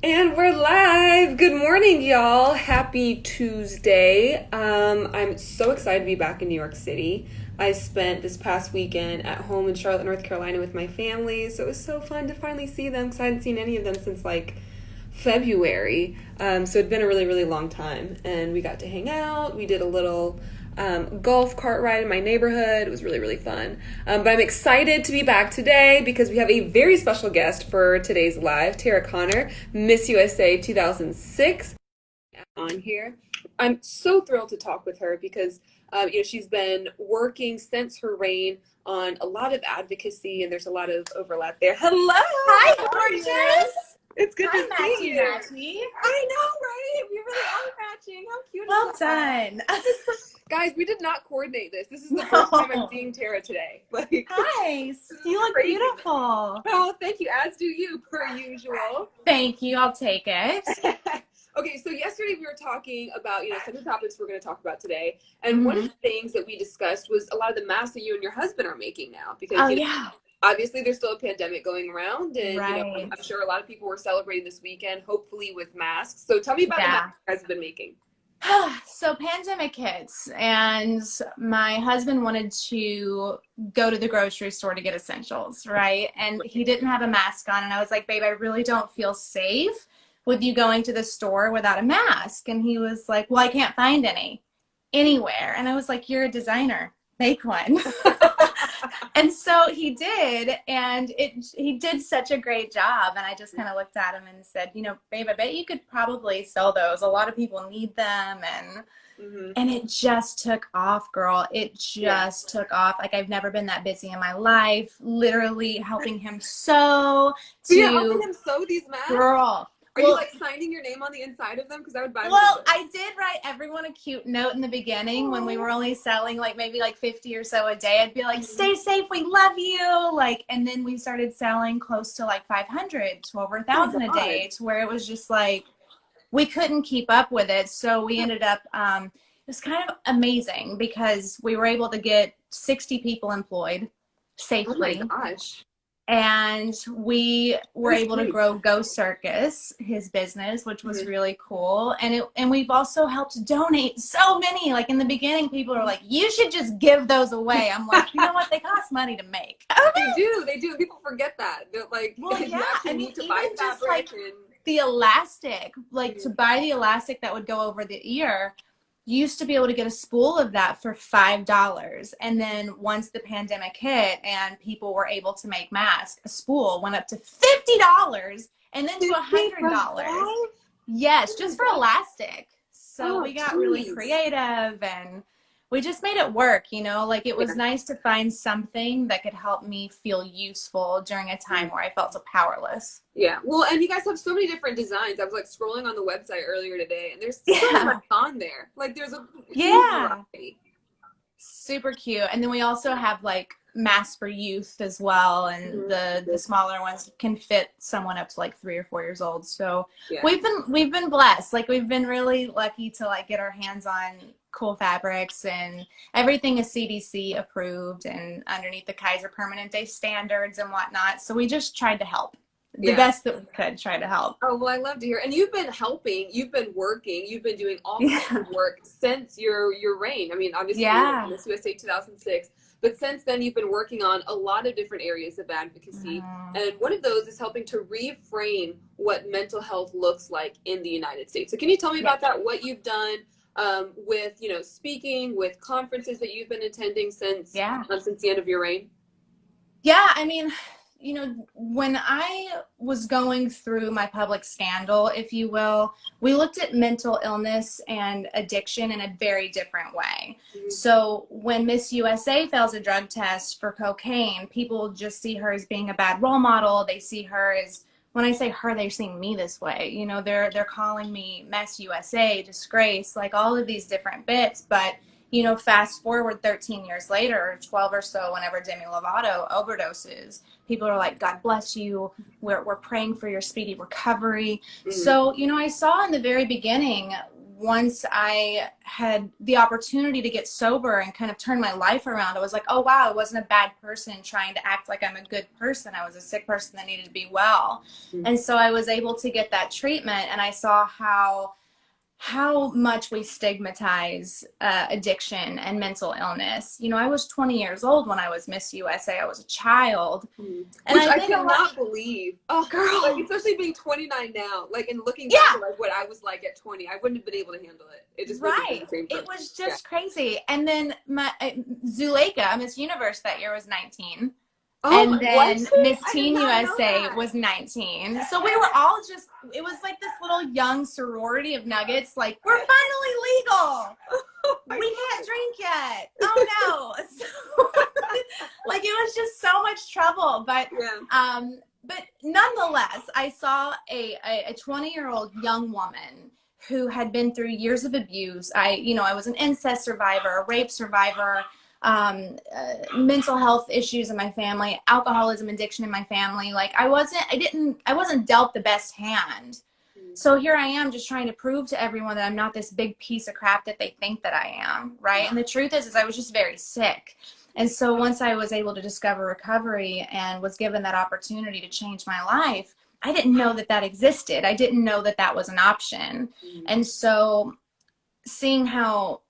And we're live. Good morning, y'all. Happy Tuesday. I'm so excited to be back in New York City. I spent this past weekend at home in Charlotte, North Carolina with my family, so it was so fun to finally see them because I hadn't seen any of them since like February. So it'd been a really, really long time. And we got to hang out. We did a little golf cart ride in my neighborhood. It was really, really fun. But I'm excited to be back today because we have a very special guest for today's live, Tara Connor, Miss USA 2006, on here. I'm so thrilled to talk with her because she's been working since her reign on a lot of advocacy, and there's a lot of overlap there. Hello! Hi, gorgeous! It's good to see you. Matchy. I know, right? We really are matching. How cute Well is that? done. Guys, we did not coordinate this. This is the first time I'm seeing Tara today. Like, Nice. You look crazy. beautiful. Oh, thank you. As do you, per usual. Thank you. I'll take it. Okay, so yesterday we were talking about, some of the topics we're going to talk about today. And one of the things that we discussed was a lot of the masks that you and your husband are making now. Because, yeah. obviously there's still a pandemic going around. And, Right. I'm sure a lot of people were celebrating this weekend, hopefully with masks. So tell me about the masks you guys have been making. So pandemic hits, and my husband wanted to go to the grocery store to get essentials, right? And he didn't have a mask on, and I was like, babe, I really don't feel safe with you going to the store without a mask. And he was like, well, I can't find any anywhere. And I was like, you're a designer, make one. And so he did, and he did such a great job. And I just kind of looked at him and said, babe, I bet you could probably sell those. A lot of people need them. And it just took off, girl. It just took off. Like, I've never been that busy in my life, literally helping him sew. You're helping him sew these masks? Girl. Are you like signing your name on the inside of them? Because I would buy them. Well, I did write everyone a cute note in the beginning when we were only selling like maybe like 50 or so a day. I'd be like, stay safe, we love you. And then we started selling close to like 500 to over 1,000 a day, to where it was just like, we couldn't keep up with it. So we ended up, it was kind of amazing because we were able to get 60 people employed safely. Oh my gosh. And we were able to grow Go Circus, his business, which was really cool. And we've also helped donate so many. Like in the beginning, people are like, you should just give those away. I'm like, you know what? They cost money to make. They do. People forget that. They're like, well, you actually need to buy just fabric. Like the elastic, to buy the elastic that would go over the ear, you used to be able to get a spool of that for $5. And then once the pandemic hit and people were able to make masks, a spool went up to $50 and then to $100. Yes, just for elastic. So we got really creative, and we just made it work, like it was nice to find something that could help me feel useful during a time where I felt so powerless. Yeah. Well, and you guys have so many different designs. I was like scrolling on the website earlier today, and there's so much on there. Like there's a variety. Super cute. And then we also have like masks for youth as well, and the smaller ones can fit someone up to like 3 or 4 years old. So we've been blessed. Like we've been really lucky to like get our hands on cool fabrics, and everything is CDC approved and underneath the Kaiser Permanente standards and whatnot. So we just tried to help the best that we could, try to help. Oh, well, I love to hear. And you've been helping, you've been working, you've been doing all kinds of work since your reign. I mean, obviously you're Miss USA 2006, but since then you've been working on a lot of different areas of advocacy. And one of those is helping to reframe what mental health looks like in the United States. So can you tell me about that, what you've done with, speaking, with conferences that you've been attending since the end of your reign? Yeah, I mean, when I was going through my public scandal, if you will, we looked at mental illness and addiction in a very different way. So when Miss USA fails a drug test for cocaine, people just see her as being a bad role model. They see her as, when I say her, they're seeing me this way. They're calling me Miss USA, disgrace, like all of these different bits. But fast forward 13 years later, or 12 or so, whenever Demi Lovato overdoses, people are like, God bless you. We're praying for your speedy recovery. So, I saw in the very beginning once I had the opportunity to get sober and kind of turn my life around, I was like, oh, wow, I wasn't a bad person trying to act like I'm a good person. I was a sick person that needed to be well. Mm-hmm. And so I was able to get that treatment, and I saw how much we stigmatize addiction and mental illness. You know, I was 20 years old when I was Miss USA. I was a child. And which I cannot believe. Oh, girl. Like, especially being 29 now, like, and looking back at like what I was like at 20, I wouldn't have been able to handle it. It just wasn't the same It was just crazy. And then my Zuleika, Miss Universe that year, was 19. And then Miss Teen USA was 19. So we were all just, it was like this little young sorority of nuggets. Like, we're finally legal. We can't drink yet. Oh no. So, like, it was just so much trouble. But nonetheless, I saw a 20-year-old young woman who had been through years of abuse. I was an incest survivor, a rape survivor, mental health issues in my family, alcoholism, addiction in my family. Like, I wasn't dealt the best hand. So here I am just trying to prove to everyone that I'm not this big piece of crap that they think that I am, right? And the truth is I was just very sick. And so once I was able to discover recovery and was given that opportunity to change my life, I didn't know that existed. I didn't know that was an option. And so seeing how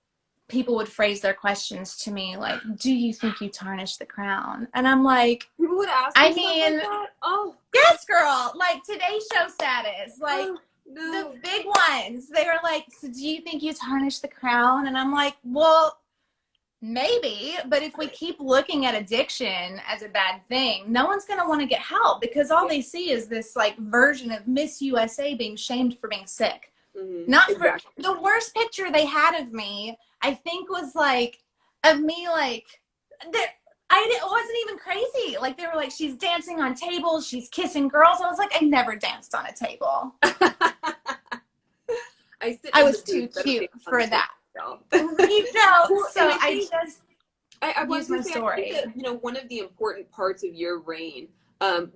people would phrase their questions to me like, do you think you tarnished the crown? And I'm like, people would ask I mean, like that? Oh yes, girl, like Today Show status, like the big ones. They were like, so do you think you tarnished the crown? And I'm like, well, maybe, but if we keep looking at addiction as a bad thing, no one's going to want to get help, because all they see is this like version of Miss USA being shamed for being sick. Not for the worst picture they had of me, I think, was like of me, like I wasn't even crazy. Like, they were like, she's dancing on tables, she's kissing girls. I was like, I never danced on a table. I was too cute for that. You know, well, so I use my story. I think that, one of the important parts of your reign,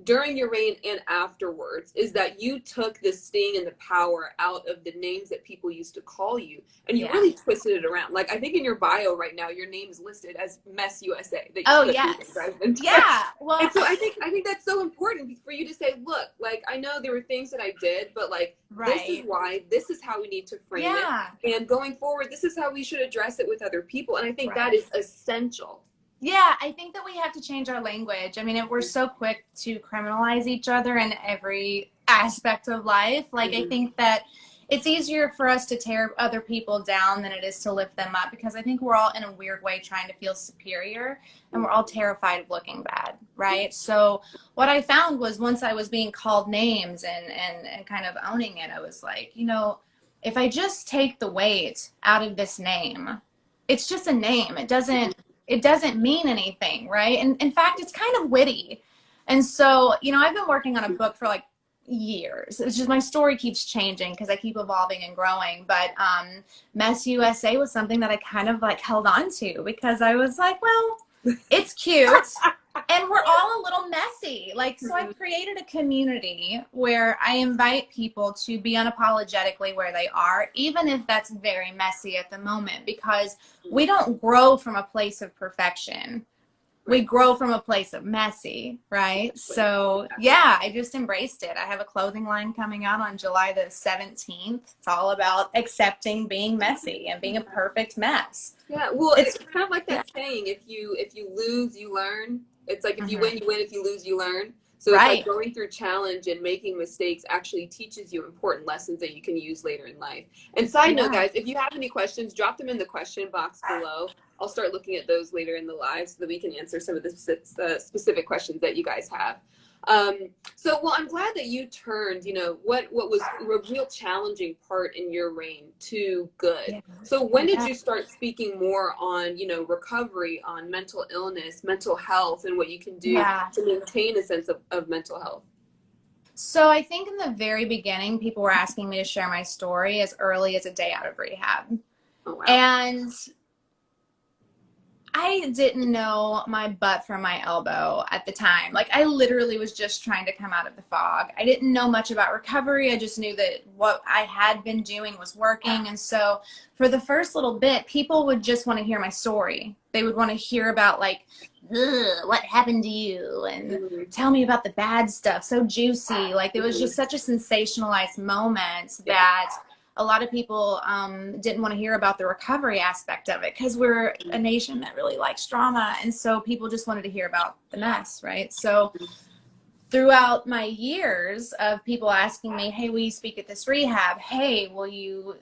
during your reign and afterwards, is that you took the sting and the power out of the names that people used to call you, and you really twisted it around. Like, I think in your bio right now, your name is listed as Mess USA. Yeah. Well, and so I think that's so important for you to say, look, like, I know there were things that I did, but like, this is why, this is how we need to frame it, and going forward, this is how we should address it with other people. And I think that is essential. Yeah, I think that we have to change our language. I mean, we're so quick to criminalize each other in every aspect of life. Like, I think that it's easier for us to tear other people down than it is to lift them up, because I think we're all in a weird way trying to feel superior, and we're all terrified of looking bad, right? So what I found was, once I was being called names and kind of owning it, I was like, if I just take the weight out of this name, it's just a name. It doesn't mean anything, right? And in fact, it's kind of witty. And so, I've been working on a book for like years. It's just my story keeps changing because I keep evolving and growing. But Mess USA was something that I kind of like held on to, because I was like, well, it's cute. And we're all a little messy. Like, so I've created a community where I invite people to be unapologetically where they are, even if that's very messy at the moment, because we don't grow from a place of perfection. We grow from a place of messy, right? So yeah, I just embraced it. I have a clothing line coming out on July the 17th. It's all about accepting being messy and being a perfect mess. Yeah, well, it's kind of like that saying, if you lose, you learn. It's like, if you win, you win. If you lose, you learn. So it's like going through challenge and making mistakes actually teaches you important lessons that you can use later in life. And side note, guys, if you have any questions, drop them in the question box below. I'll start looking at those later in the live so that we can answer some of the specific questions that you guys have. Well, I'm glad that you turned, what was a real challenging part in your reign to good. Yeah. So when did you start speaking more on, recovery, on mental illness, mental health, and what you can do to maintain a sense of mental health? So I think in the very beginning, people were asking me to share my story as early as a day out of rehab. Oh, wow. And I didn't know my butt from my elbow at the time. Like, I literally was just trying to come out of the fog. I didn't know much about recovery. I just knew that what I had been doing was working. And so for the first little bit, people would just want to hear my story. They would want to hear about, like, what happened to you, and tell me about the bad stuff. So juicy. Like, it was just such a sensationalized moment that a lot of people didn't want to hear about the recovery aspect of it, because we're a nation that really likes drama. And so people just wanted to hear about the mess, right? So throughout my years of people asking me, hey, will you speak at this rehab? Hey, will you,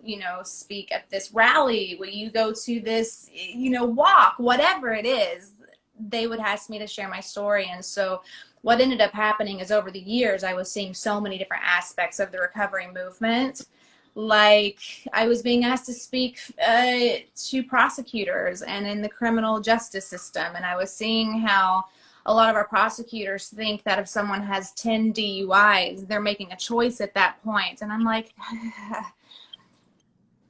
speak at this rally? Will you go to this, walk? Whatever it is, they would ask me to share my story. And so what ended up happening is, over the years, I was seeing so many different aspects of the recovery movement. Like, I was being asked to speak to prosecutors and in the criminal justice system. And I was seeing how a lot of our prosecutors think that if someone has 10 DUIs, they're making a choice at that point. And I'm like,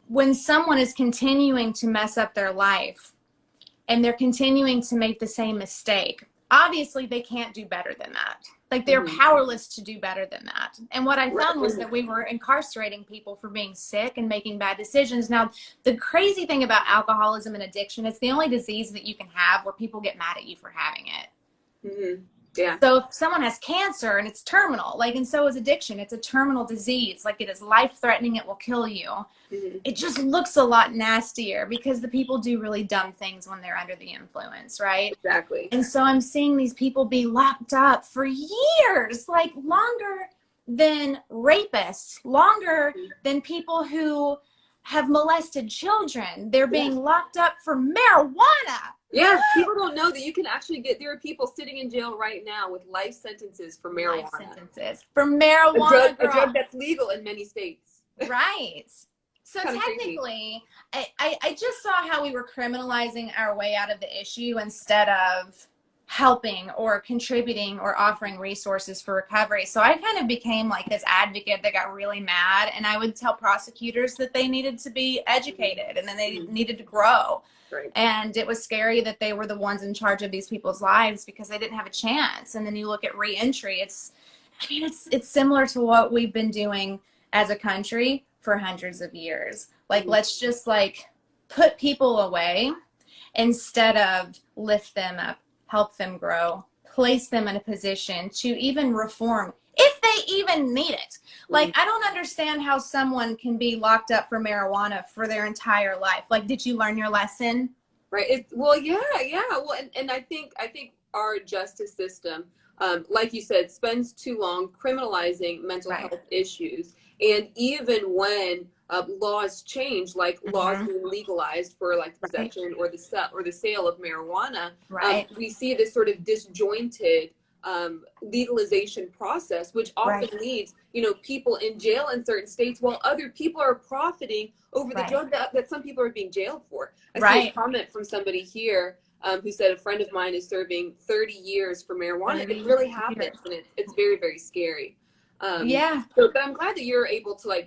when someone is continuing to mess up their life and they're continuing to make the same mistake, obviously they can't do better than that. Like, they're powerless to do better than that. And what I found was that we were incarcerating people for being sick and making bad decisions. Now, the crazy thing about alcoholism and addiction, it's the only disease that you can have where people get mad at you for having it. Yeah. So if someone has cancer and it's terminal, like, and so is addiction, it's a terminal disease. Like, it is life-threatening, it will kill you. It just looks a lot nastier because the people do really dumb things when they're under the influence, right? Exactly. And so I'm seeing these people be locked up for years, like longer than rapists, longer than people who have molested children. They're being locked up for marijuana. Yeah, people don't know that you can actually there are people sitting in jail right now with life sentences for marijuana. Life sentences for marijuana. A drug that's legal in many states. Right. So technically, I just saw how we were criminalizing our way out of the issue instead of helping or contributing or offering resources for recovery. So I kind of became like this advocate that got really mad, and I would tell prosecutors that they needed to be educated and then they needed to grow. Right. And it was scary that they were the ones in charge of these people's lives because they didn't have a chance. And then you look at reentry, it's similar to what we've been doing as a country for hundreds of years. Like, let's just put people away instead of lift them up, help them grow, place them in a position to even reform if they even need it. Like, I don't understand how someone can be locked up for marijuana for their entire life. Like, did you learn your lesson? Right. Well, and I think our justice system, like you said, spends too long criminalizing mental health issues. And even when laws change, like laws being legalized for like possession or the sale of marijuana, we see this sort of disjointed legalization process, which often leads, people in jail in certain states while other people are profiting over the drug that some people are being jailed for. I see a comment from somebody here who said a friend of mine is serving 30 years for marijuana. It really happens, and it's very, very scary. But I'm glad that you're able to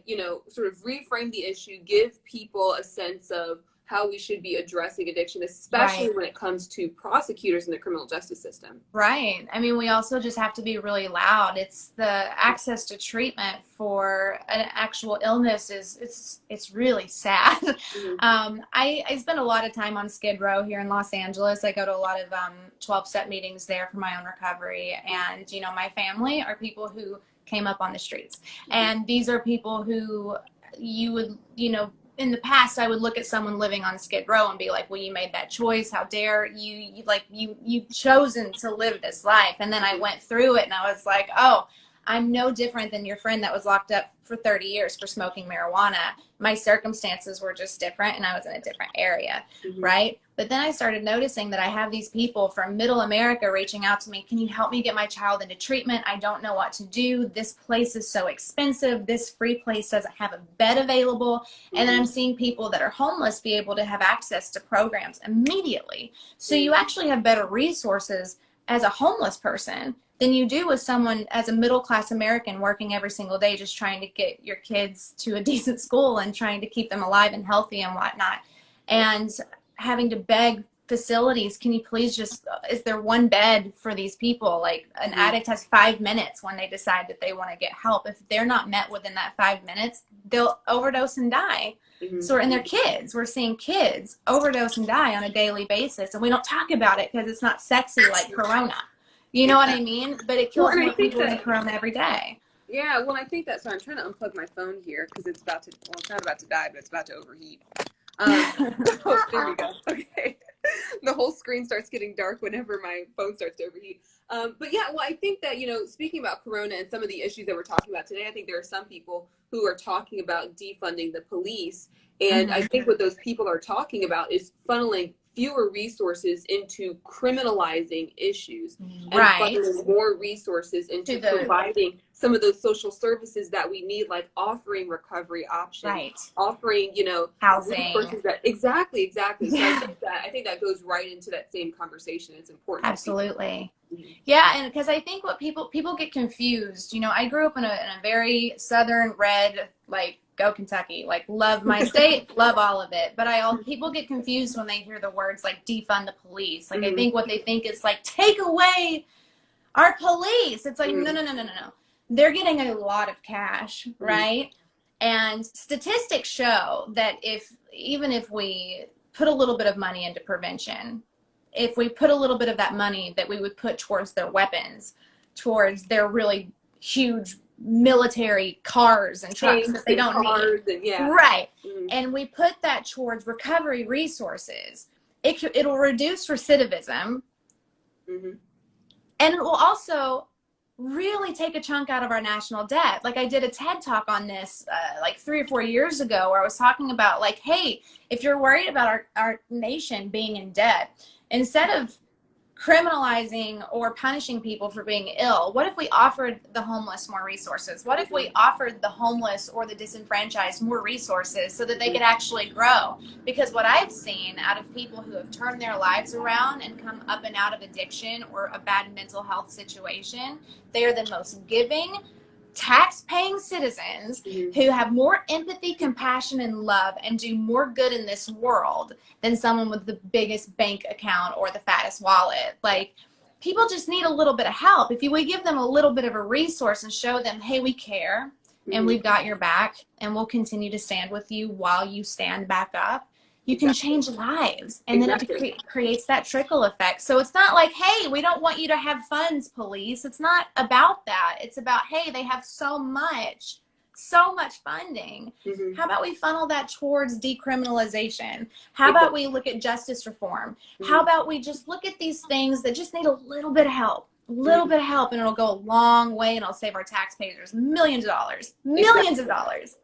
sort of reframe the issue, give people a sense of how we should be addressing addiction, especially when it comes to prosecutors in the criminal justice system. Right. I mean, we also just have to be really loud. It's the access to treatment for an actual illness it's really sad. I spend a lot of time on Skid Row here in Los Angeles. I go to a lot of 12-step meetings there for my own recovery. And, my family are people who came up on the streets. And these are people who you would, in the past, I would look at someone living on Skid Row and be like, well, you made that choice. How dare you you've chosen to live this life. And then I went through it and I was like, oh, I'm no different than your friend that was locked up for 30 years for smoking marijuana. My circumstances were just different and I was in a different area, right? But then I started noticing that I have these people from middle America reaching out to me. Can you help me get my child into treatment? I don't know what to do. This place is so expensive. This free place doesn't have a bed available. And then I'm seeing people that are homeless be able to have access to programs immediately. So you actually have better resources as a homeless person than you do with someone as a middle-class American working every single day just trying to get your kids to a decent school and trying to keep them alive and healthy and whatnot. And having to beg facilities, can you please just, is there one bed for these people? Like an addict has 5 minutes when they decide that they want to get help. If they're not met within that 5 minutes, they'll overdose and die. So, and they're kids. We're seeing kids overdose and die on a daily basis, and we don't talk about it because it's not sexy like Corona. You know what I mean? But it kills more people than Corona every day. Yeah, well, I think that, sorry, I'm trying to unplug my phone here because it's about to, well, it's not about to die, but it's about to overheat. Oh, there we go. Okay. The whole screen starts getting dark whenever my phone starts to overheat. But yeah, well, I think that, you know, speaking about Corona and some of the issues that we're talking about today, I think there are some people who are talking about defunding the police. And I think what those people are talking about is funneling fewer resources into criminalizing issues and funneling more resources into providing some of those social services that we need, like offering recovery options, offering, you know, housing. That, exactly. So I think that goes right into that same conversation. It's important. Absolutely. Yeah, and because I think what people get confused, you know, I grew up in a very Southern red, like, go Kentucky, like, love my state, love all of it. But people get confused when they hear the words like defund the police. Like, I think what they think is like, take away our police. It's like, no. They're getting a lot of cash, right? And statistics show that even if we put a little bit of money into prevention, if we put a little bit of that money that we would put towards their weapons, towards their really huge military cars and trucks that they don't need. And we put that towards recovery resources, it'll reduce recidivism, and it will also really take a chunk out of our national debt. Like, I did a TED talk on this like 3 or 4 years ago, where I was talking about, like, hey, if you're worried about our nation being in debt, instead of criminalizing or punishing people for being ill, what if we offered the homeless more resources? What if we offered the homeless or the disenfranchised more resources so that they could actually grow? Because what I've seen out of people who have turned their lives around and come up and out of addiction or a bad mental health situation, they are the most giving, tax-paying citizens who have more empathy, compassion, and love and do more good in this world than someone with the biggest bank account or the fattest wallet. Like, people just need a little bit of help. If we give them a little bit of a resource and show them, hey, we care and we've got your back and we'll continue to stand with you while you stand back up, you can change lives. And then it creates that trickle effect. So it's not like, hey, we don't want you to have funds, police. It's not about that. It's about, hey, they have so much funding. How about we funnel that towards decriminalization? How about we look at justice reform? How about we just look at these things that just need a little bit of help? And it'll go a long way, and it'll save our taxpayers millions of dollars.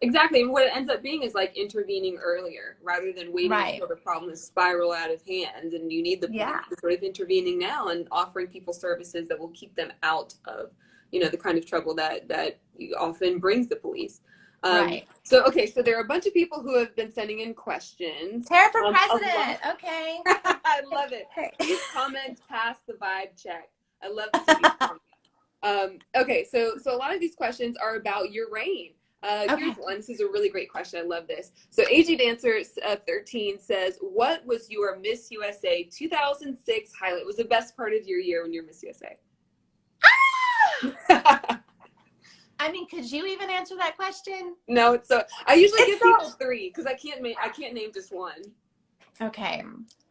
Exactly. And what it ends up being is like intervening earlier rather than waiting until the problem is spiral out of hand, and you need the police to sort of intervening now and offering people services that will keep them out of, you know, the kind of trouble that often brings the police. So there are a bunch of people who have been sending in questions. Tara for president. Okay. I love it. These comments pass the vibe check. I love to see these comments. Okay, so a lot of these questions are about your reign. Here's one. This is a really great question. I love this. So AG Dancer 13 says, what was your Miss USA 2006 highlight? What was the best part of your year when you're Miss USA? I mean, could you even answer that question? No, it's so. I usually give people 3 because I can't name just one. Okay.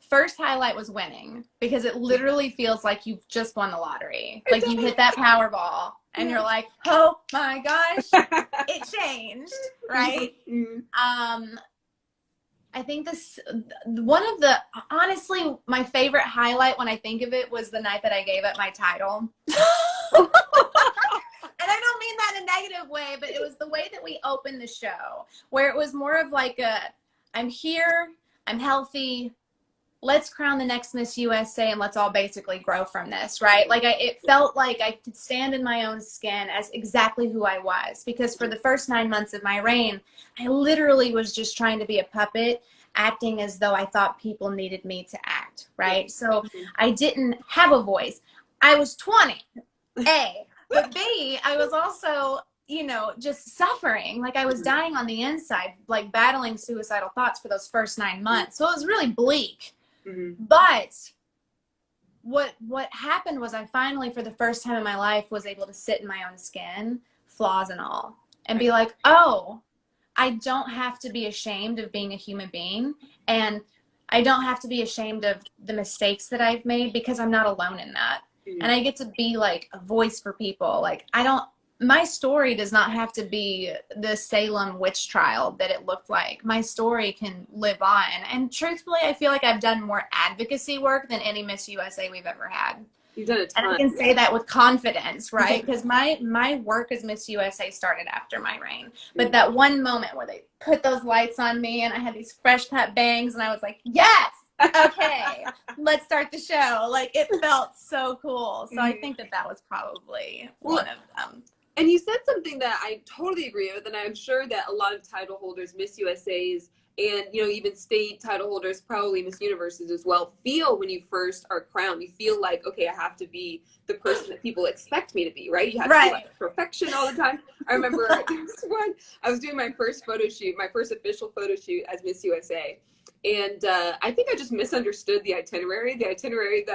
First highlight was winning, because it literally feels like you've just won the lottery. Like, you hit that Powerball and you're like, oh my gosh, it changed, right? I think honestly, my favorite highlight when I think of it was the night that I gave up my title. And I don't mean that in a negative way, but it was the way that we opened the show, where it was more of like I'm here, I'm healthy, let's crown the next Miss USA and let's all basically grow from this, right? Like, it felt like I could stand in my own skin as exactly who I was, because for the first 9 months of my reign, I literally was just trying to be a puppet, acting as though I thought people needed me to act, right? So I didn't have a voice. I was 20, A. But B, I was also, you know, just suffering. Like, I was dying on the inside, like battling suicidal thoughts for those first 9 months. So it was really bleak. But what happened was I finally, for the first time in my life, was able to sit in my own skin, flaws and all, and be like, oh, I don't have to be ashamed of being a human being, and I don't have to be ashamed of the mistakes that I've made, because I'm not alone in that. And I get to be like a voice for people. Like, my story does not have to be the Salem witch trial that it looked like. My story can live on. And truthfully, I feel like I've done more advocacy work than any Miss USA we've ever had. You've done a ton. And I can say that with confidence, right? Because my work as Miss USA started after my reign. But that one moment where they put those lights on me and I had these fresh cut bangs and I was like, yes, okay, let's start the show. Like, it felt so cool. So I think that was probably one of them. And you said something that I totally agree with, and I'm sure that a lot of title holders, Miss USAs, and, you know, even state title holders, probably Miss Universes as well, feel when you first are crowned. You feel like, okay, I have to be the person that people expect me to be, right? You have to be like perfection all the time. I remember there was one, I was doing my first photo shoot, my first official photo shoot as Miss USA. And I think I just misunderstood the itinerary that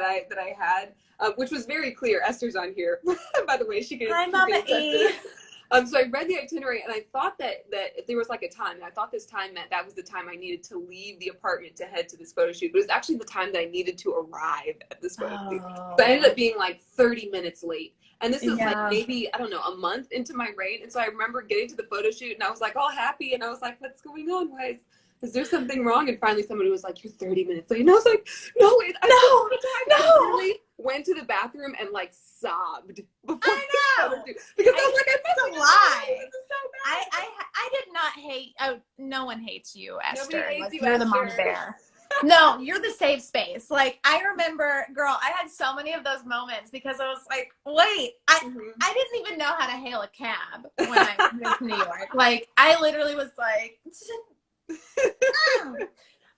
I had, which was very clear. Esther's on here, by the way. She can. Hi, Mama E. So I read the itinerary, and I thought that if there was like a time, and I thought this time meant that was the time I needed to leave the apartment to head to this photo shoot, but it was actually the time that I needed to arrive at this photo shoot. So I ended up being like 30 minutes late. And this is like maybe, I don't know, a month into my reign. And so I remember getting to the photo shoot, and I was like all happy, and I was like, what's going on? Why is there something wrong? And finally somebody was like, you're 30 minutes late. And I was like, no, wait, I literally went to the bathroom and like sobbed before I know. Because I was like, it's a lie. This is so bad. I did not hate, no one hates you, Esther. Nobody hates you, you're the mama bear. No, you're the safe space. Like, I remember, girl, I had so many of those moments because I was like, wait, I didn't even know how to hail a cab when I went to New York. Like, I literally was like,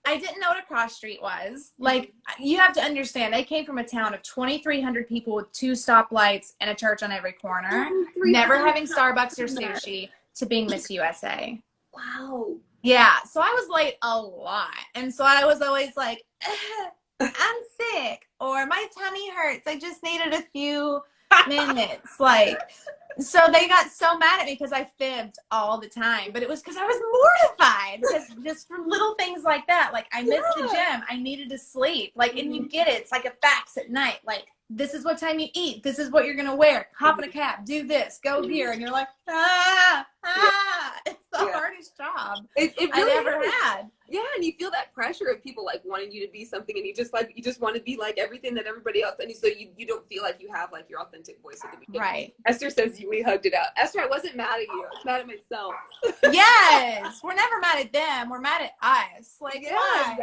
I didn't know what a cross street was. Like, you have to understand, I came from a town of 2,300 people with 2 stoplights and a church on every corner, never having Starbucks or sushi, to being Miss USA. Wow. Yeah, so I was late a lot. And so I was always like, I'm sick, or my tummy hurts. I just needed a few minutes. Like, so they got so mad at me because I fibbed all the time. But it was because I was mortified, because just from little things like that. Like, I missed the gym. I needed to sleep. Like, and you get it. It's like a fax at night. Like, this is what time you eat. This is what you're going to wear. Hop in a cab. Do this. Go here. And you're like, It's the hardest job it really I ever had. Yeah, and you feel that pressure of people like wanting you to be something, and you just want to be like everything that everybody else, and so you don't feel like you have like your authentic voice at the beginning. Right. Esther says we hugged it out. Esther, I wasn't mad at you. I was mad at myself. Yes, we're never mad at them. We're mad at us. Like, why?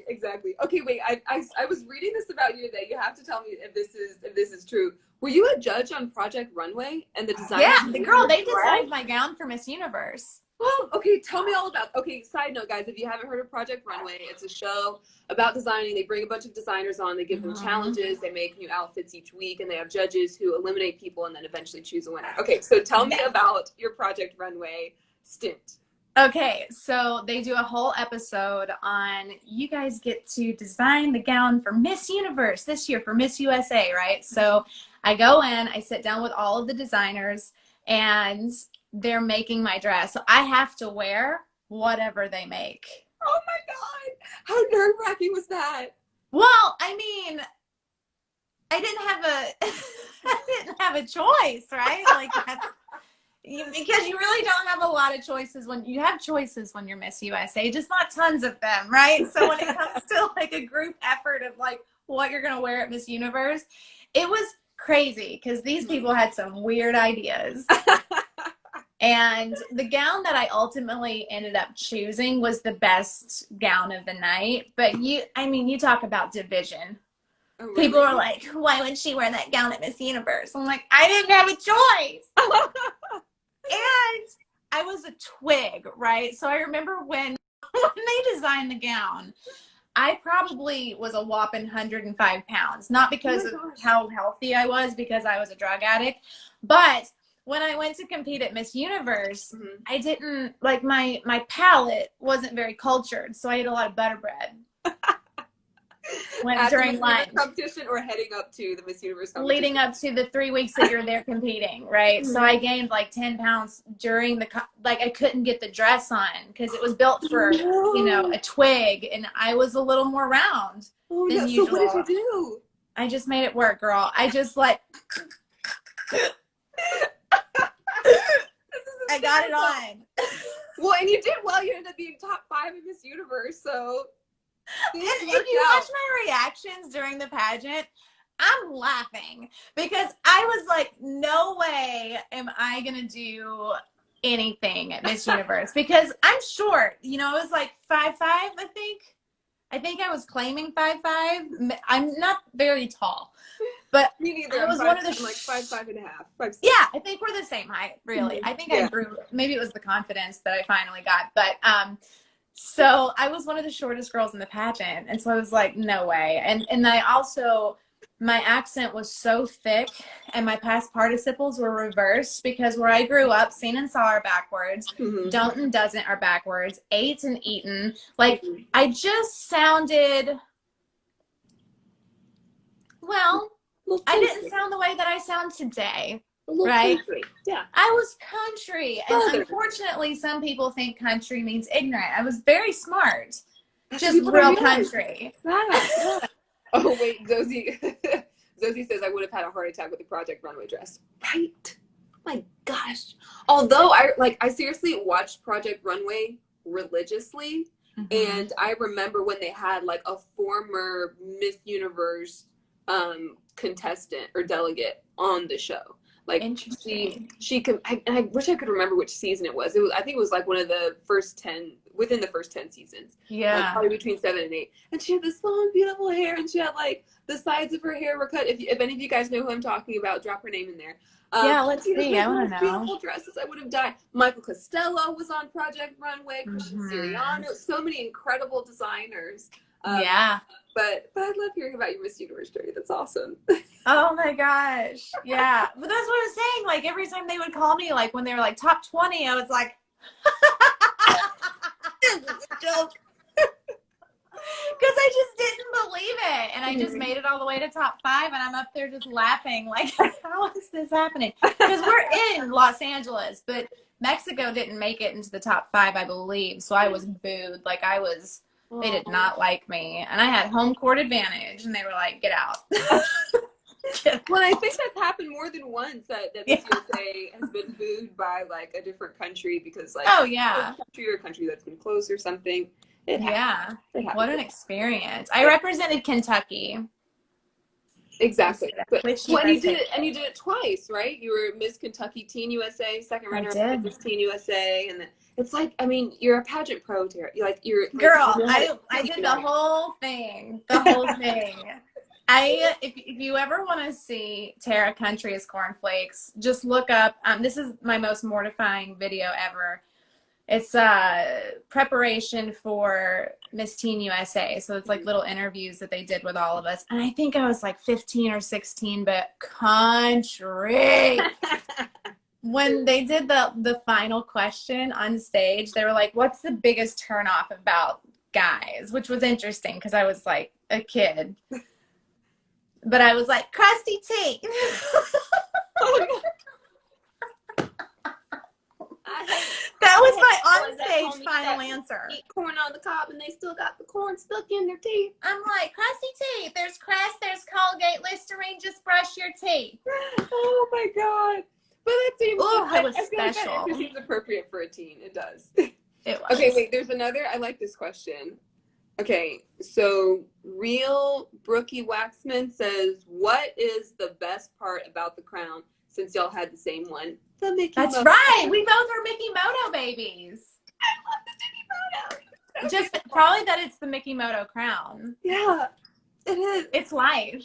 Exactly. Okay, wait. I was reading this about you that you have to tell me if this is true. Were you a judge on Project Runway and the design? Yeah, the girl, they designed my gown for Miss Universe. Well, okay, tell me all about, side note, guys, if you haven't heard of Project Runway, it's a show about designing. They bring a bunch of designers on, they give them challenges, they make new outfits each week, and they have judges who eliminate people and then eventually choose a winner. Okay, so tell me about your Project Runway stint. Okay, so they do a whole episode on, you guys get to design the gown for Miss Universe this year, for Miss USA, right? So I go in, I sit down with all of the designers, and they're making my dress. So I have to wear whatever they make. Oh my God. How nerve-wracking was that? Well, I mean, I didn't have a choice, right? Like, that's, because you really don't have a lot of choices when you have choices when you're Miss USA, just not tons of them, right? So when it comes to like a group effort of like what you're going to wear at Miss Universe, it was crazy because these people had some weird ideas. And the gown that I ultimately ended up choosing was the best gown of the night. But you talk about division. Oh, really? People are like, why would she wear that gown at Miss Universe? I'm like, I didn't have a choice. And I was a twig, right? So I remember when they designed the gown, I probably was a whopping 105 pounds. Not because of how healthy I was, because I was a drug addict, but when I went to compete at Miss Universe, I didn't, like, my palate wasn't very cultured, so I ate a lot of butter bread. At during the Miss Universe lunch, competition or heading up to the Miss Universe competition? leading up to the 3 weeks that you're there competing, right? So I gained like 10 pounds during like I couldn't get the dress on because it was built for, you know, a twig, and I was a little more round than usual. So what did you do? I just made it work, girl. I just like I got it on. Well, and you did well. You ended up being top 5 in Miss Universe, so. And if you watch my reactions during the pageant, I'm laughing because I was like, no way am I going to do anything at Miss Universe because I'm short. You know, it was like 5'5", I think. I think I was claiming 5'5". I'm not very tall. But me neither. I was one of the like 5'5.5". 5'6". Yeah, I think we're the same height, really. I think I grew, maybe it was the confidence that I finally got. But so I was one of the shortest girls in the pageant. And so I was like, no way. And I also, my accent was so thick and my past participles were reversed because where I grew up, seen and saw are backwards. Don't and doesn't are backwards. Ate and eaten. Like, I just sounded, well, I didn't sound the way that I sound today. Right? Country. Yeah. I was country. And unfortunately, some people think country means ignorant. I was very smart. Just real country. Yeah. Oh, wait, Zosie. Zosie says I would have had a heart attack with the Project Runway dress. Right? My gosh. Although I seriously watched Project Runway religiously. And I remember when they had like a former Miss Universe contestant or delegate on the show. Like she could, I wish I could remember which season it was. I think it was like one of the first 10, within the first 10 seasons. Yeah. Like probably between 7 and 8. And she had this long, beautiful hair, and she had like the sides of her hair were cut. If any of you guys know who I'm talking about, drop her name in there. Yeah, let's see. I want to know. Beautiful dresses. I would have died. Michael Costello was on Project Runway. Christian Siriano. So many incredible designers. Yeah. But I love hearing about your Miss Universe journey. That's awesome. Oh my gosh. Yeah. But that's what I'm saying. Like every time they would call me, like when they were like top 20, I was like, this is a joke. Because I just didn't believe it. And I just made it all the way to top 5, and I'm up there just laughing like, how is this happening? Because we're in Los Angeles, but Mexico didn't make it into the top 5, I believe. So I was booed. Like I was, they did not like me. And I had home court advantage, and they were like, get out. Well, I think that's happened more than once that Miss USA has been booed by like a different country because like a country that's been closed or something. It happens. What an experience. I represented Kentucky. Exactly. And you did it twice, right? You were Miss Kentucky Teen USA, second runner-up Miss Teen USA, and then it's like, I mean, you're a pageant pro, Tara. Girl, I did the whole thing. The whole thing. If you ever want to see Tara Country as Cornflakes, just look up. This is my most mortifying video ever. It's preparation for Miss Teen USA. So it's like little interviews that they did with all of us. And I think I was like 15 or 16, but country. When they did the final question on stage, they were like, what's the biggest turnoff about guys? Which was interesting because I was like a kid. But I was like, crusty teeth. That was my on-stage final answer. Eat corn on the cob, and they still got the corn stuck in their teeth. I'm like, crusty teeth. There's Crest, there's Colgate, Listerine. Just brush your teeth. Oh my god! But that seems. It was special. Like that answer seems appropriate for a teen. It does. It was. Okay, wait. There's another. I like this question. Okay, so Real Brookie Waxman says, "What is the best part about the crown?" Since y'all had the same one. The Mickey Moto. Right. We both were Mickey Moto babies. I love the Mickey Moto. Just probably that it's the Mickey Moto crown. Yeah, it is. It's life.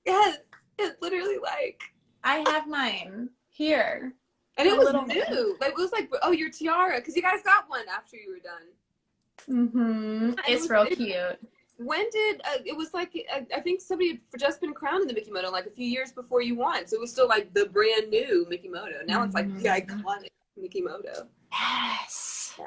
Yes, it's literally like. I have mine here. And it was new. Like it was like, oh, your tiara, because you guys got one after you were done. Mm-hmm. It's real cute. When did it was like I think somebody had just been crowned in the Mickey Moto like a few years before you won, so it was still like the brand new Mickey Moto. Now it's like the iconic Mickey Moto. Yes.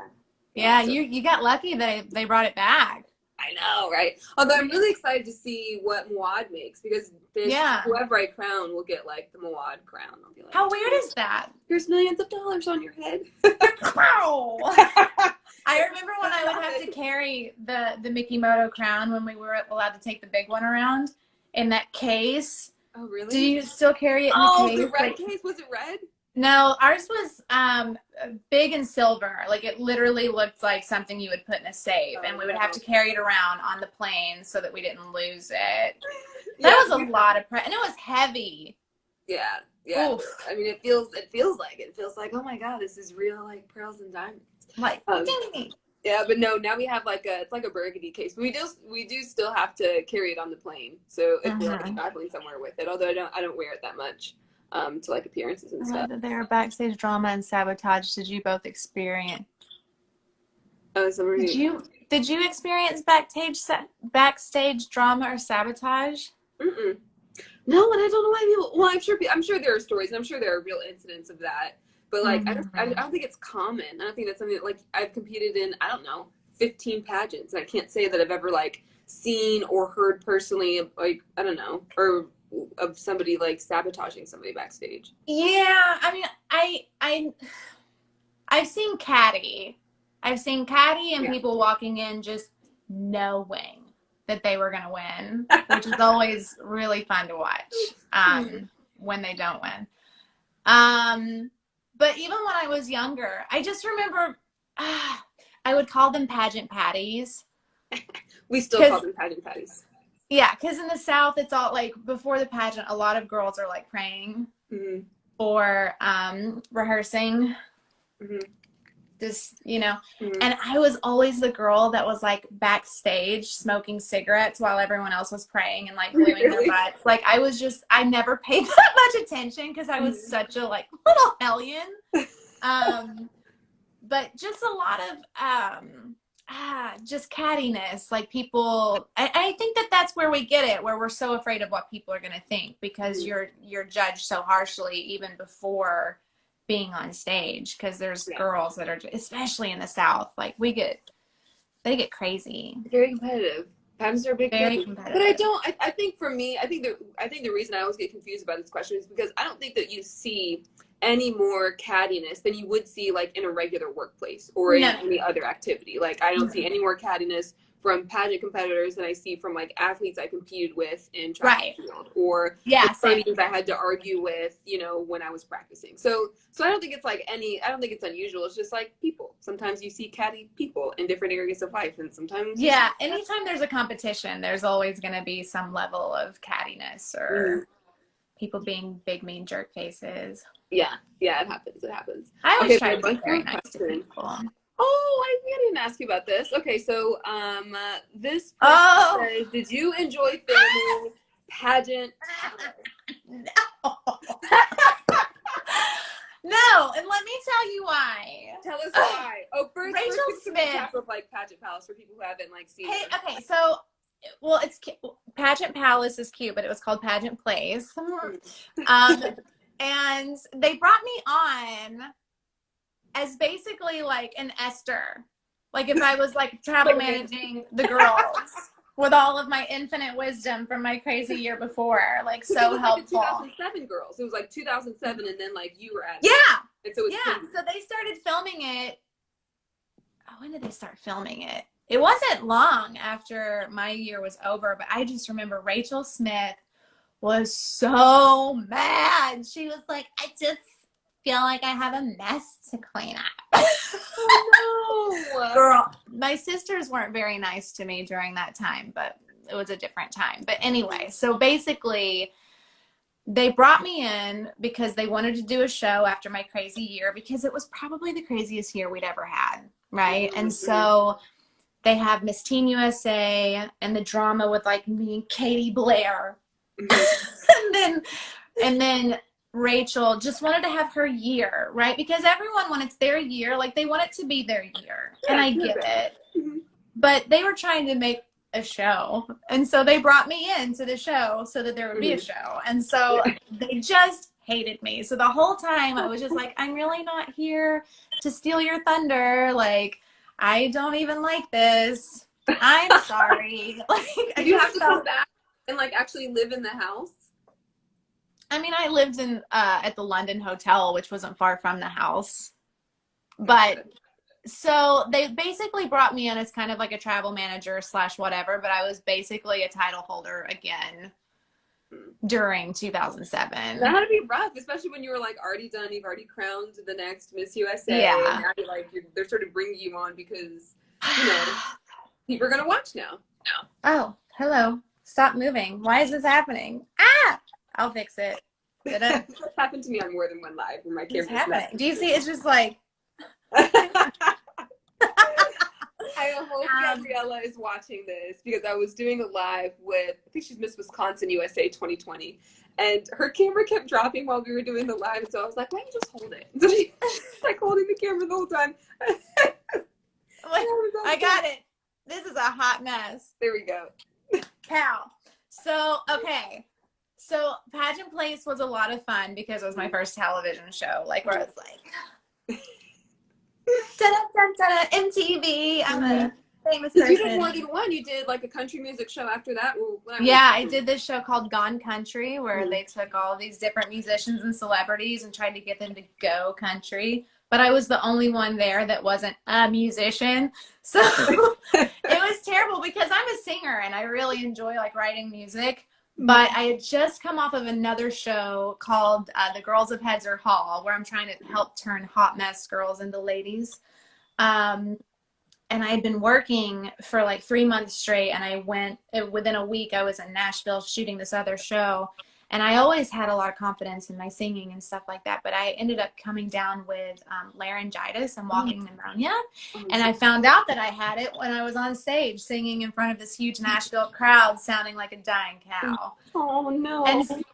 Yeah. So, you got lucky that they brought it back. I know, right? Although I'm really excited to see what Mawad makes, because whoever I crown will get like the Mawad crown. I'll be like, how weird is that? Here's millions of dollars on your head. Wow. I remember when I would have to carry the Mikimoto crown when we were allowed to take the big one around in that case. Oh, really? Do you still carry it in the case? The red case? Was it red? No, ours was big and silver. Like, it literally looked like something you would put in a safe, and we would have to carry it around on the plane so that we didn't lose it. That was a lot of and it was heavy. Yeah. Oof. I mean, it feels like, oh my God, this is real, like pearls and diamonds. Like, yeah, but no, now we have it's like a burgundy case. But we do still have to carry it on the plane. So if we're like traveling somewhere with it, although I don't wear it that much. To like appearances and stuff. There are backstage drama and sabotage. Did you both experience? Oh, did you experience backstage drama or sabotage? Mm-mm. No, and I don't know why people. Well, I'm sure there are stories, and I'm sure there are real incidents of that. But like, I don't think it's common. I don't think that's something that, like, I've competed in. I don't know, 15 pageants, and I can't say that I've ever like seen or heard personally, like, I don't know, or of somebody like sabotaging somebody backstage. Yeah, I mean, I've seen catty and people walking in just knowing that they were gonna win, which is always really fun to watch when they don't win. But even when I was younger, I just remember I would call them pageant patties. We still call them pageant patties. Yeah, because in the South, it's all like before the pageant, a lot of girls are like praying or rehearsing. Just, and I was always the girl that was like backstage smoking cigarettes while everyone else was praying and like gluing their butts. Like, I never paid that much attention because I was such a like little hellion. But just a lot of just cattiness, like people. I think that's where we get it, where we're so afraid of what people are going to think because you're judged so harshly even before being on stage, because there's girls that are, especially in the South, like they get crazy. Very competitive. Pageants are big. Very competitive. But I think for me, I think the reason I always get confused about this question is because I don't think that you see any more cattiness than you would see like in a regular workplace or in any other activity. Like, I don't see any more cattiness from pageant competitors than I see from like athletes I competed with in track and field, or things I had to argue with, when I was practicing. So I don't think it's like I don't think it's unusual. It's just like people. Sometimes you see catty people in different areas of life, and sometimes anytime there's a competition, there's always going to be some level of cattiness or people being big mean jerk faces. Yeah, it happens. I always try to be very nice to people. Oh, I didn't ask you about this. Okay, so this person says, did you enjoy filming Pageant? No. No, and let me tell you why. Tell us why. Oh, first Rachel Smith of like Pageant Palace for people who haven't like seen it. Okay, so it's Pageant Palace is cute, but it was called Pageant Place. And they brought me on as basically like an Esther. Like if I was like travel managing the girls with all of my infinite wisdom from my crazy year before. Like, so helpful. Like the 2007 girls. It was like 2007 and then like you were at it. And so so they started filming it. Oh, when did they start filming it? It wasn't long after my year was over, but I just remember Rachel Smith was so mad. She was like, I just feel like I have a mess to clean up. Oh, no. Girl, my sisters weren't very nice to me during that time, but it was a different time. But anyway, so basically they brought me in because they wanted to do a show after my crazy year, because it was probably the craziest year we'd ever had, right? And so they have Miss Teen USA and the drama with like me and Katie Blair. and then Rachel just wanted to have her year, right? Because everyone, when it's their year, like they want it to be their year. And I get it. But they were trying to make a show. And so they brought me into the show so that there would be a show. And so they just hated me. So the whole time I was just like, I'm really not here to steal your thunder. Like, I don't even like this. I'm sorry. Like, Did you have to come back and like actually live in the house? I mean, I lived in at the London Hotel, which wasn't far from the house. But so they basically brought me in as kind of like a travel manager / whatever, but I was basically a title holder again during 2007. That had to be rough, especially when you were like already done. You've already crowned the next Miss USA. Yeah. And now they're sort of bringing you on because, you know, people are going to watch now. Oh, hello. Stop moving. Why is this happening? Ah! I'll fix it. Did it? That's happened to me on more than one live when my camera's happening. Do you see? It's just like. I hope Gabriella is watching this because I was doing a live with, I think she's Miss Wisconsin USA 2020, and her camera kept dropping while we were doing the live, so I was like, why don't you just hold it? So she's like holding the camera the whole time. I got it. This is a hot mess. There we go. Pow. So, okay. So Pageant Place was a lot of fun because it was my first television show, like where I was like, da-da-da-da-da, MTV. I'm a famous person. You did more than one. You did like a country music show after that. Yeah, I did this show called Gone Country where they took all these different musicians and celebrities and tried to get them to go country. But I was the only one there that wasn't a musician. So it was terrible because I'm a singer and I really enjoy like writing music. But I had just come off of another show called The Girls of Heads or Hall, where I'm trying to help turn hot mess girls into ladies. And I had been working for like 3 months straight, and I went within a week. I was in Nashville shooting this other show, and I always had a lot of confidence in my singing and stuff like that. But I ended up coming down with laryngitis and walking pneumonia, and I found out that I had it when I was on stage singing in front of this huge Nashville crowd, sounding like a dying cow. Oh no! And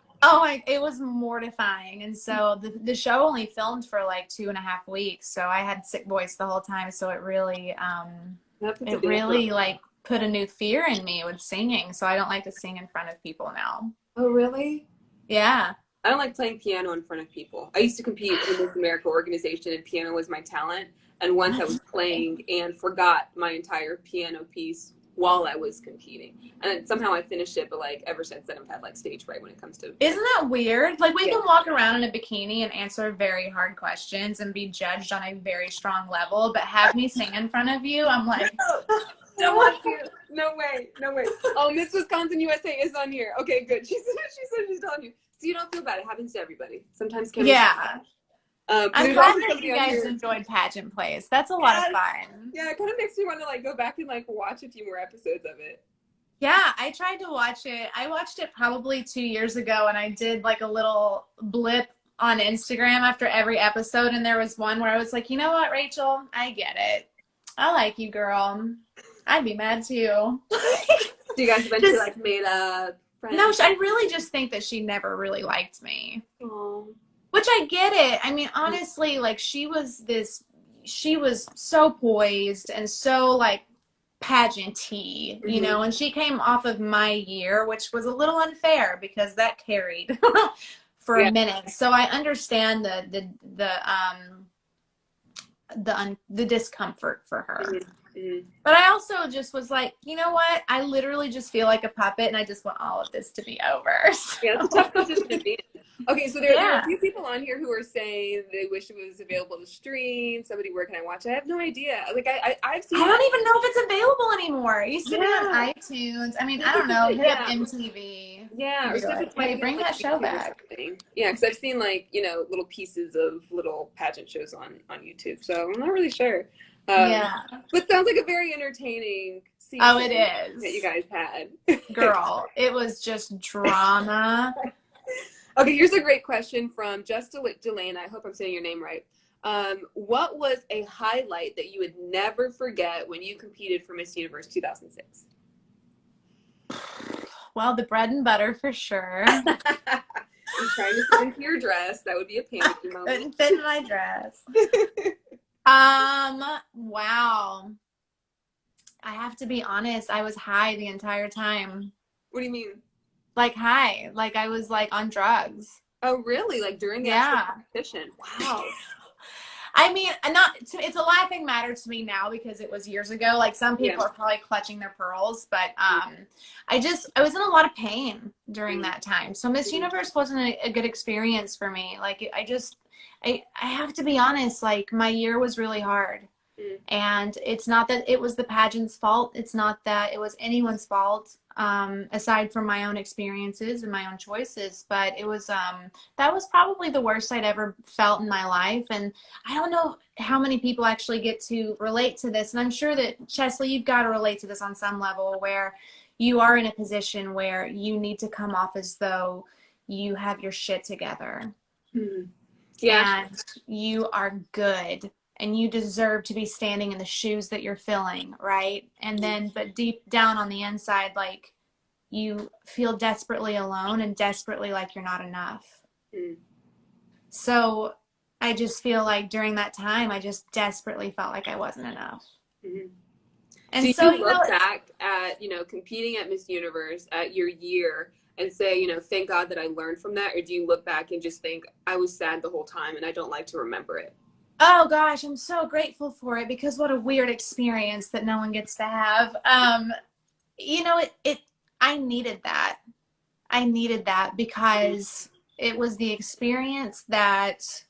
it was mortifying. And so the show only filmed for like 2.5 weeks, so I had sick voice the whole time. So it really like put a new fear in me with singing. So I don't like to sing in front of people now. Oh really? Yeah. I don't like playing piano in front of people. I used to compete in this America organization, and piano was my talent. And once I was playing and forgot my entire piano piece while I was competing. And somehow I finished it, but like ever since then I've had like stage fright when it comes to. Isn't that weird? Like we can walk around in a bikini and answer very hard questions and be judged on a very strong level, but have me sing in front of you, I'm like, don't want to. No way. Oh, Miss Wisconsin USA is on here. Okay, good. She said she's telling you. So you don't feel bad. It happens to everybody. Sometimes cameras. Yeah. I'm glad that you guys enjoyed Pageant Place. That's a lot of fun. Yeah, it kind of makes me want to like go back and like watch a few more episodes of it. Yeah, I tried to watch it. I watched it probably 2 years ago, and I did like a little blip on Instagram after every episode, and there was one where I was like, you know what, Rachel? I get it. I like you, girl. I'd be mad too. So you guys eventually like made up? No, I really just think that she never really liked me. Oh. Which I get it. I mean, honestly, like she was so poised and so like pageant-y, you know, and she came off of my year, which was a little unfair because that carried for a minute. So I understand the discomfort for her. But I also just was like, you know what? I literally just feel like a puppet, and I just want all of this to be over. So. Yeah, it's a tough position to be in. Okay, so there are a few people on here who are saying they wish it was available to stream. Somebody, where can I watch it? I have no idea. Like I've seen. I don't even know if it's available anymore. It used to be on iTunes. I mean, I don't know. Hit up MTV. Yeah, or stuff. Hey, bring that show back. Yeah, because I've seen like little pieces of little pageant shows on YouTube. So I'm not really sure. But sounds like a very entertaining season. Oh, it is. That you guys had. Girl, it was just drama. Okay, here's a great question from Just Delane. I hope I'm saying your name right. What was a highlight that you would never forget when you competed for Miss Universe 2006? Well, the bread and butter for sure. I'm trying to fit into your dress. That would be a panicky moment. Couldn't fit in my dress. Wow. I have to be honest. I was high the entire time. What do you mean? Like high. Like I was like on drugs. Oh, really? Like during the competition? Wow. I mean, it's a laughing matter to me now because it was years ago. Like some people are probably clutching their pearls, but I was in a lot of pain during that time. So Miss Universe wasn't a good experience for me. Like I have to be honest, like my year was really hard. And it's not that it was the pageant's fault. It's not that it was anyone's fault, aside from my own experiences and my own choices. But it was that was probably the worst I'd ever felt in my life. And I don't know how many people actually get to relate to this. And I'm sure that, Cheslie, you've got to relate to this on some level where you are in a position where you need to come off as though you have your shit together. Yeah. And you are good. And you deserve to be standing in the shoes that you're filling, right? And then, but deep down on the inside, like, you feel desperately alone and desperately like you're not enough. So I just feel like during that time, I just desperately felt like I wasn't enough. And so you look back at, competing at Miss Universe at your year and say, thank God that I learned from that? Or do you look back and just think, I was sad the whole time and I don't like to remember it? Oh gosh, I'm so grateful for it because what a weird experience that no one gets to have. I needed that. I needed that because it was the experience that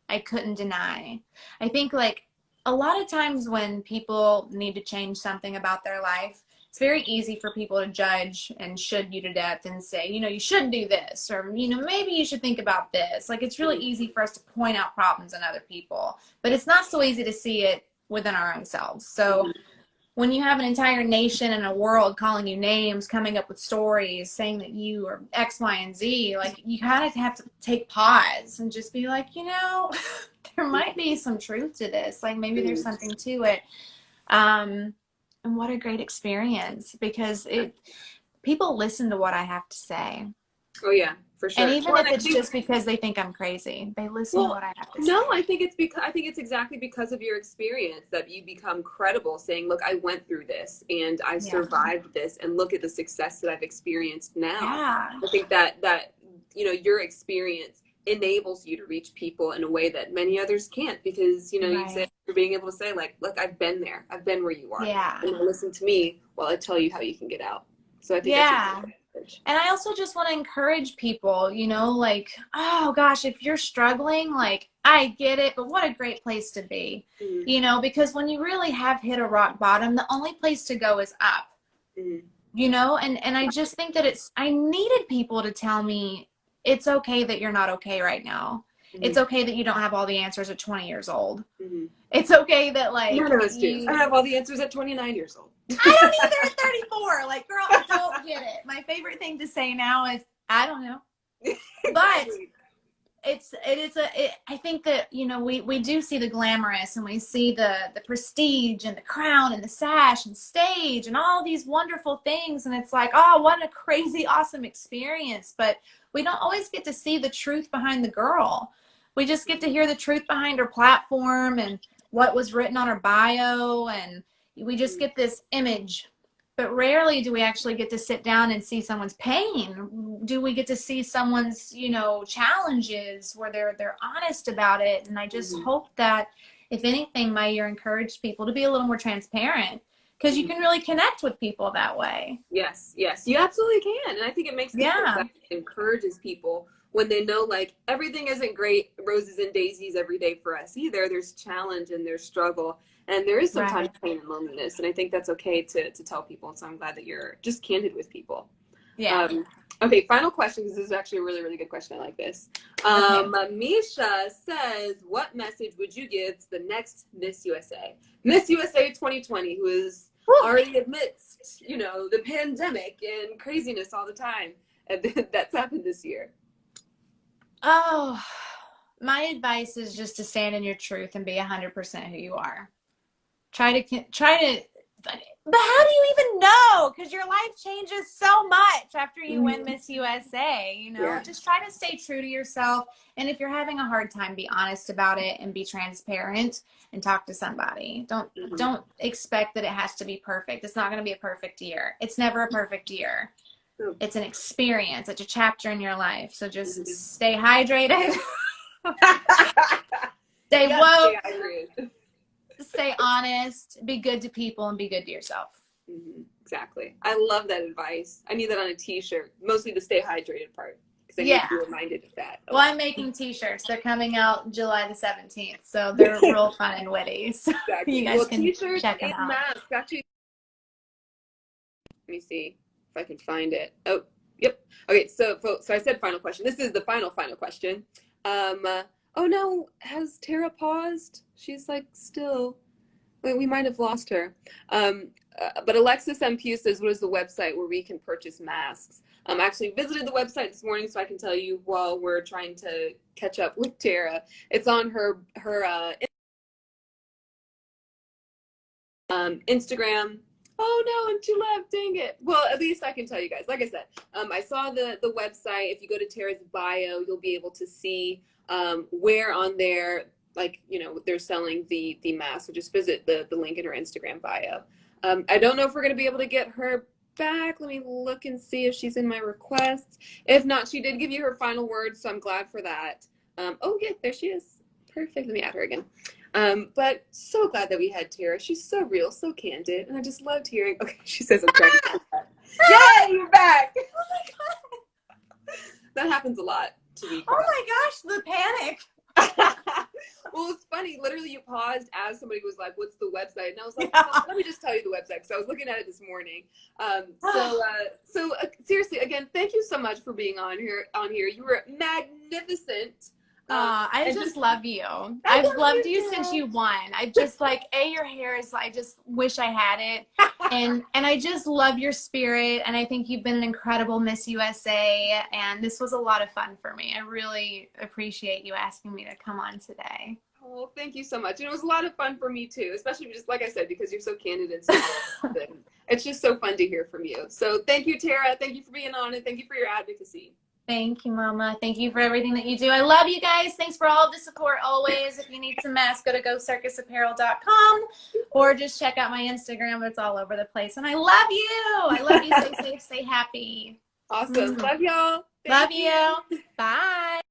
I couldn't deny. I think like a lot of times when people need to change something about their life, it's very easy for people to judge and should you to death and say, you should do this, or, maybe you should think about this. Like, it's really easy for us to point out problems in other people, but it's not so easy to see it within our own selves. So when you have an entire nation and a world calling you names, coming up with stories, saying that you are X, Y, and Z, like, you kind of have to take pause and just be like, there might be some truth to this. Like, maybe there's something to it. And what a great experience because people listen to what I have to say. Oh yeah, for sure. And even if it's just because they think I'm crazy, they listen to what I have to say. No, I think it's exactly because of your experience that you become credible, saying, look, I went through this and I survived this, and look at the success that I've experienced now. Yeah. I think that your experience enables you to reach people in a way that many others can't, because you're being able to say, like, look, I've been there, I've been where you are, and listen to me while I tell you how you can get out. So I think that's a good message. And I also just want to encourage people, like, oh gosh, if you're struggling, like, I get it, but what a great place to be, because when you really have hit a rock bottom, the only place to go is up, and I just think that I needed people to tell me it's okay that you're not okay right now. It's okay that you don't have all the answers at 20 years old. It's okay that, like, I have all the answers at 29 years old. I don't either at 34. Like, girl, I don't get it. My favorite thing to say now is, I don't know. But I think that, we do see the glamorous, and we see the prestige and the crown and the sash and stage and all these wonderful things. And it's like, oh, what a crazy, awesome experience. But we don't always get to see the truth behind the girl. We just get to hear the truth behind her platform and what was written on her bio. And we just get this image. But rarely do we actually get to sit down and see someone's pain. Do we get to see someone's, challenges where they're honest about it? And I just hope that, if anything, my year encouraged people to be a little more transparent, because you can really connect with people that way. Yes, you absolutely can. And I think it makes people encourages people when they know, like, everything isn't great roses and daisies every day for us either. There's challenge and there's struggle. And there is sometimes pain and loneliness. And I think that's okay to tell people. So I'm glad that you're just candid with people. Yeah. Okay, final question, because this is actually a really, really good question. I like this. Misha says, what message would you give to the next Miss USA? Miss USA 2020, who is already amidst, the pandemic and craziness all the time. And that's happened this year. Oh, my advice is just to stand in your truth and be 100% who you are. Try to, but how do you even know? Because your life changes so much after you win Miss USA, Just try to stay true to yourself. And if you're having a hard time, be honest about it and be transparent and talk to somebody. Don't expect that it has to be perfect. It's not going to be a perfect year. It's never a perfect year. It's an experience. It's a chapter in your life. So just stay hydrated. Stay Yes, woke, stay hydrated. stay honest, be good to people, and be good to yourself. Exactly. I love that advice. I need that on a t-shirt, mostly the stay hydrated part, because I need to be reminded of that. Well, I'm making t-shirts. They're coming out July the 17th, so they're real fun and witty. So Exactly. you guys can t-shirts check them and out. masks. Actually, let me see if I can find it. Oh, yep. Okay, so I said final question. This is the final question. Oh no, has Tara paused? She's like still. Wait, we might have lost her. But Alexis MPU says, what is the website where we can purchase masks? I actually visited the website this morning, so I can tell you while we're trying to catch up with Tara. It's on her Instagram. Oh no, and she left, dang it. Well, at least I can tell you guys. Like I said, I saw the website. If you go to Tara's bio, you'll be able to see where on there, like, you know, they're selling the mask. So just visit the link in her Instagram bio. I don't know if we're going to be able to get her back. Let me look and see if she's in my requests. If not, she did give you her final words, so I'm glad for that. Oh, yeah, there she is. Perfect. Let me add her again. But so glad that we had Tara. She's so real, so candid, and I just loved hearing. Okay, she says I'm trying to come back. Yay, you're back! Oh my god! That happens a lot to me. Oh my gosh, the panic! Well, it's funny. Literally, you paused as somebody was like, "What's the website?" And I was like, oh, "Let me just tell you the website," because I was looking at it this morning. So seriously, again, thank you so much for being on here. You were magnificent. I just love you. I've loved you since you won. I just like your hair is. I just wish I had it, and I just love your spirit. And I think you've been an incredible Miss USA. And this was a lot of fun for me. I really appreciate you asking me to come on today. Oh, thank you so much. And it was a lot of fun for me too, especially just like I said, because you're so candid and so it's just so fun to hear from you. So thank you, Tara. Thank you for being on, and thank you for your advocacy. Thank you, Mama. Thank you for everything that you do. I love you guys. Thanks for all of the support always. If you need some masks, go to gocircusapparel.com or just check out my Instagram. It's all over the place. And I love you. I love you. Stay safe, stay happy. Awesome. Love y'all. Love you. Bye.